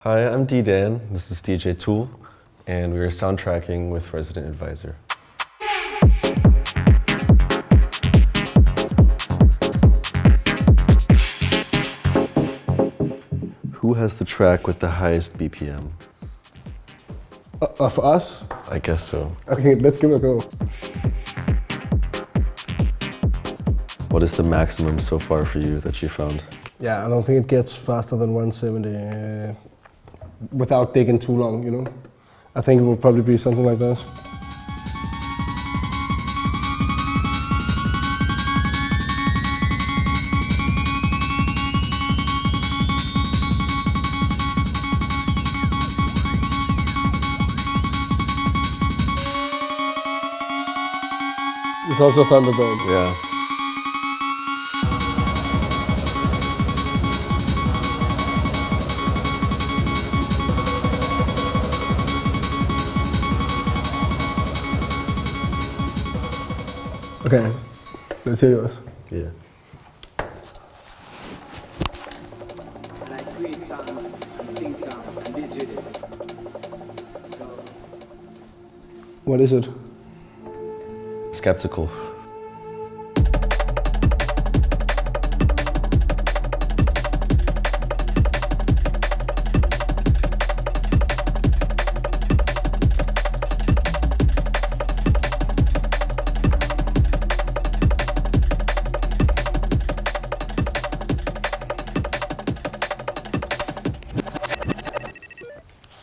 Hi, I'm D.Dan, this is DJ TOOL, and we are soundtracking with Resident Advisor. Who has the track with the highest BPM? Of us? I guess so. Okay, let's give it a go. What is the maximum so far for you that you found? Yeah, I don't think it gets faster than 170 without digging too long, you know? I think it will probably be something like this. It's also Thunderbolt. Yeah. Okay, let's hear yours. Yeah. And I create songs and sing songs and DJ it. So What is it? Skeptical.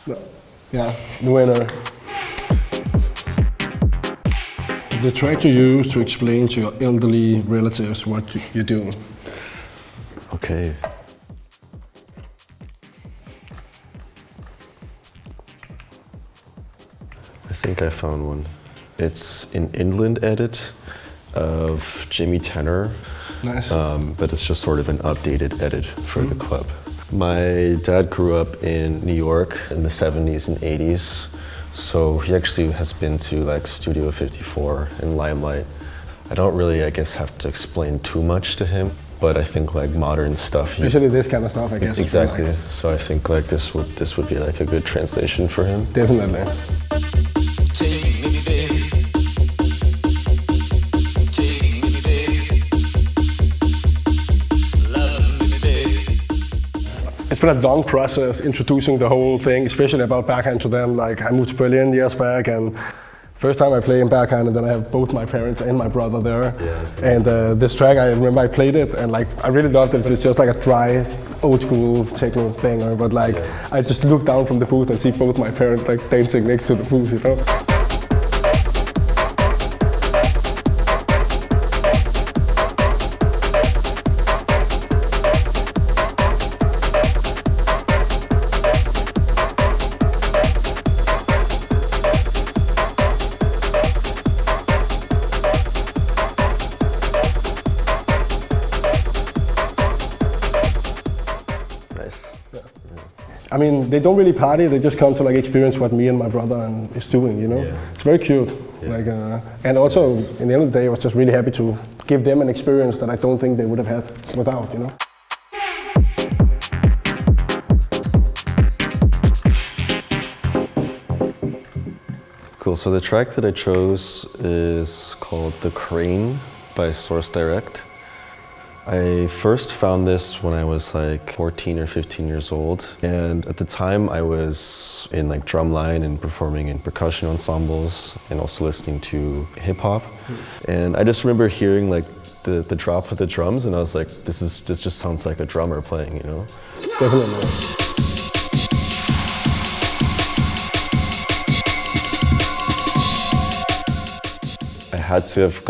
No. Yeah, the winner. The track you use to explain to your elderly relatives what you do. Okay. I think I found one. It's an inland edit of Jimi Tenor, Nice. but it's just sort of an updated edit for the club. My dad grew up in New York in the 70s and 80s, so he actually has been to like Studio 54 and Limelight. I don't really, I guess, have to explain too much to him, but I think like modern stuff. Especially this kind of stuff, I guess. Exactly. Like. So I think like this would be like a good translation for him. Definitely. It's been a long process introducing the whole thing, especially about backhand to them. Like I moved to Berlin years back, and first time I play in backhand, and then I have both my parents and my brother there. Yeah, and this track, I remember I played it, and like I really loved it. It's just like a dry, old school techno banger. But like I just look down from the booth and see both my parents like dancing next to the booth, you know. I mean, they don't really party, they just come to like experience what me and my brother is doing, you know? Yeah. It's very cute. Yeah. Like, and also, in the end of the day, I was just really happy to give them an experience that I don't think they would have had without, you know? Cool. So the track that I chose is called The Crane by Source Direct. I first found this when I was like 14 or 15 years old, and at the time I was in like drumline and performing in percussion ensembles and also listening to hip hop. And I just remember hearing like the drop of the drums, and I was like, this just sounds like a drummer playing, you know? Definitely. I had to have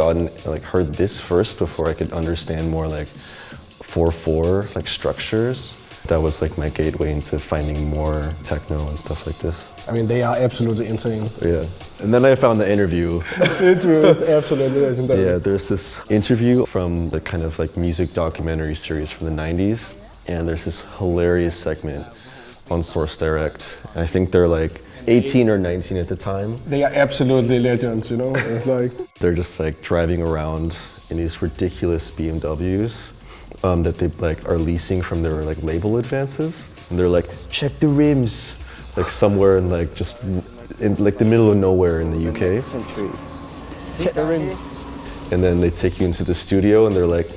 heard this first before I could understand more like 4/4 like structures. That was like my gateway into finding more techno and stuff like this. I mean, they are absolutely insane. Yeah. And then I found the interview. It was absolutely legendary. Yeah, there's this interview from the kind of like music documentary series from the 90s, and there's this hilarious segment on Source Direct. I think they're like 18 or 19 at the time. They are absolutely legends, you know? It's like They're just like driving around in these ridiculous BMWs that they like are leasing from their like label advances. and they're like, check the rims, like somewhere in like just in like the middle of nowhere in the UK. Check the rims. And then they take you into the studio and they're like,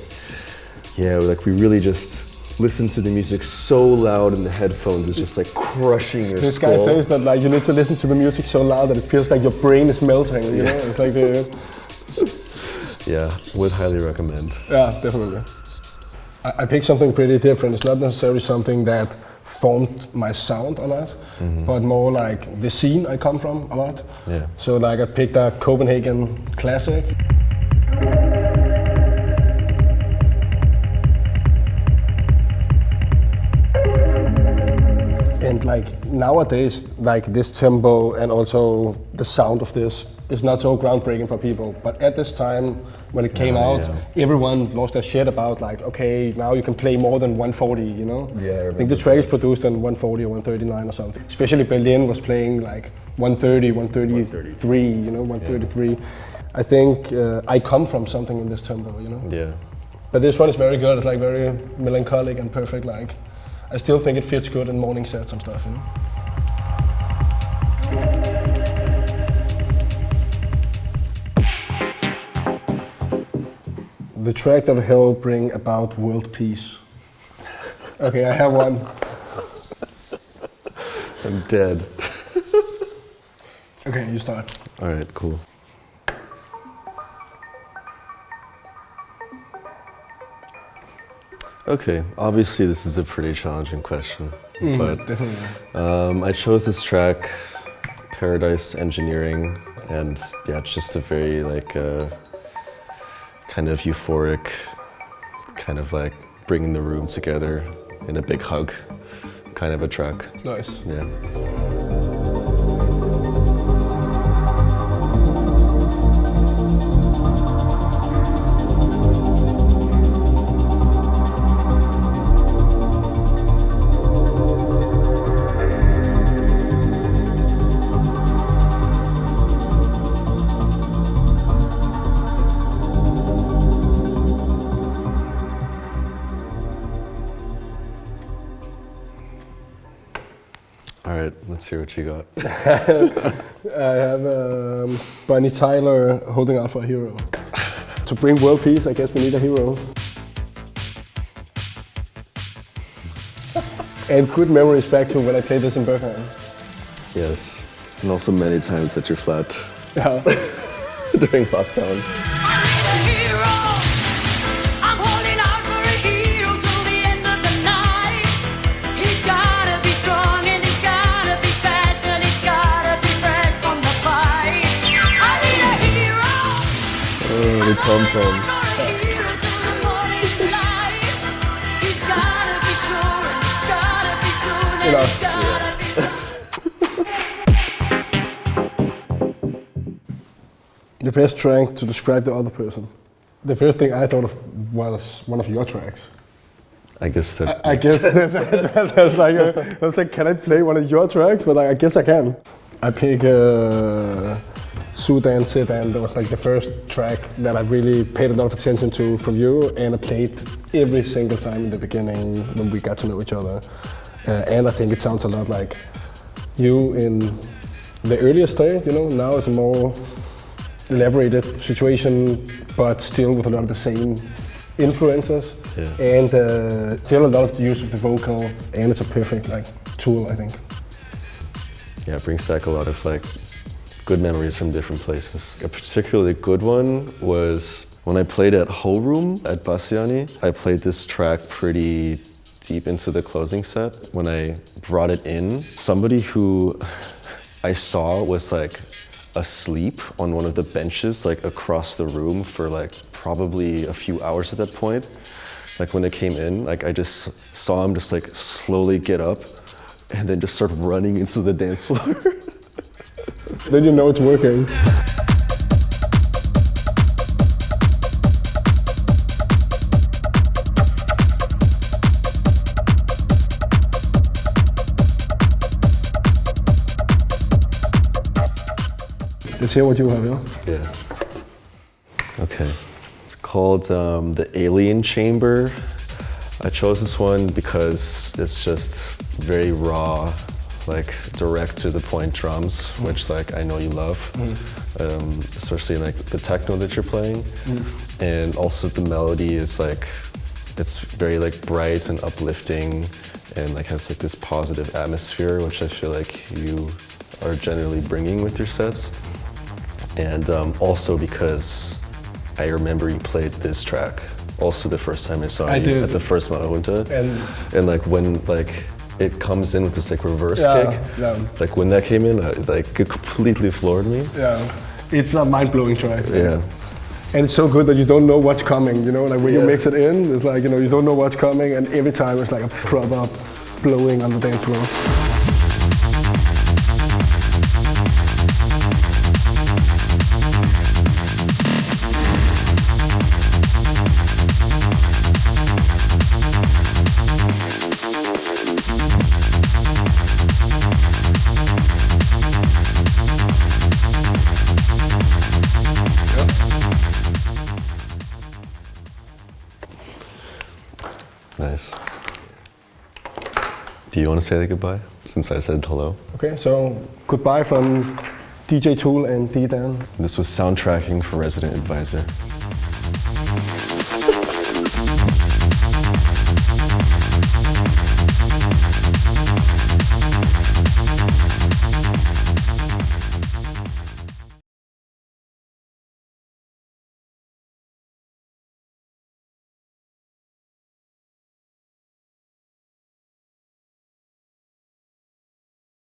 yeah, like we really just listen to the music so loud in the headphones, it's just like crushing your this skull. This guy says that like you need to listen to the music so loud that it feels like your brain is melting, you know? It's like yeah, would highly recommend. Yeah, definitely. I picked something pretty different. It's not necessarily something that formed my sound a lot, but more like the scene I come from a lot. Yeah. So like I picked a Copenhagen classic. And like nowadays, like this tempo and also the sound of this is not so groundbreaking for people. But at this time, when it came out, everyone lost their shit about like, okay, now you can play more than 140, you know? Yeah, I think the track is produced in 140 or 139 or something. Especially Berlin was playing like 130, 133, you know, 133. Yeah. I think I come from something in this tempo, you know? Yeah. But this one is very good. It's like very melancholic and perfect. Like, I still think it fits good in morning sets and stuff, you know? The track that will help bring about world peace. Okay, I have one. I'm dead. Okay, you start. All right, cool. Okay, obviously this is a pretty challenging question, but Definitely. I chose this track, Paradise Engineering, and yeah, it's just a very like kind of euphoric, kind of like bringing the room together in a big hug, kind of a track. Nice. Yeah. All right, let's hear what you got. I have Bonnie Tyler, Holding Out for a Hero. To bring world peace, I guess we need a hero. And good memories back to when I played this in Bergheim. Yes, and also many times at your flat Yeah. during lockdown. The tom-toms. The best track to describe the other person. The first thing I thought of was one of your tracks. I guess that. I guess that's like, I was like, can I play one of your tracks? But like, I guess I can. I pick Sudan, Sedan. That was like the first track that I really paid a lot of attention to from you, and I played every single time in the beginning when we got to know each other. And I think it sounds a lot like you in the earlier stage, you know. Now it's a more elaborated situation, but still with a lot of the same influences, and still a lot of the use of the vocal, and it's a perfect like tool, I think. Yeah, it brings back a lot of like good memories from different places. A particularly good one was when I played at Whole Room at Bassiani. I played this track pretty deep into the closing set. When I brought it in, somebody who I saw was like asleep on one of the benches like across the room for like probably a few hours at that point. Like when it came in, like I just saw him just like slowly get up and then just start running into the dance floor. Then you know it's working. Let's hear what you have, yeah? Yeah. Okay. It's called the Alien Chamber. I chose this one because it's just very raw, like direct to the point drums, which like I know you love, especially like the techno that you're playing, and also the melody is like, it's very like bright and uplifting, and like has like this positive atmosphere, which I feel like you are generally bringing with your sets. And also because I remember you played this track also the first time I saw you at the first Mahunta, and like when like it comes in with this like reverse kick, like when that came in, like it completely floored me. Yeah, it's a mind-blowing track. Yeah. And it's so good that you don't know what's coming, you know, like when you mix it in, it's like, you know, you don't know what's coming, and every time it's like a proper blowing on the dance floor. Nice. Do you want to say goodbye, since I said hello? Okay, so goodbye from DJ TOOL and D.Dan. This was soundtracking for Resident Advisor.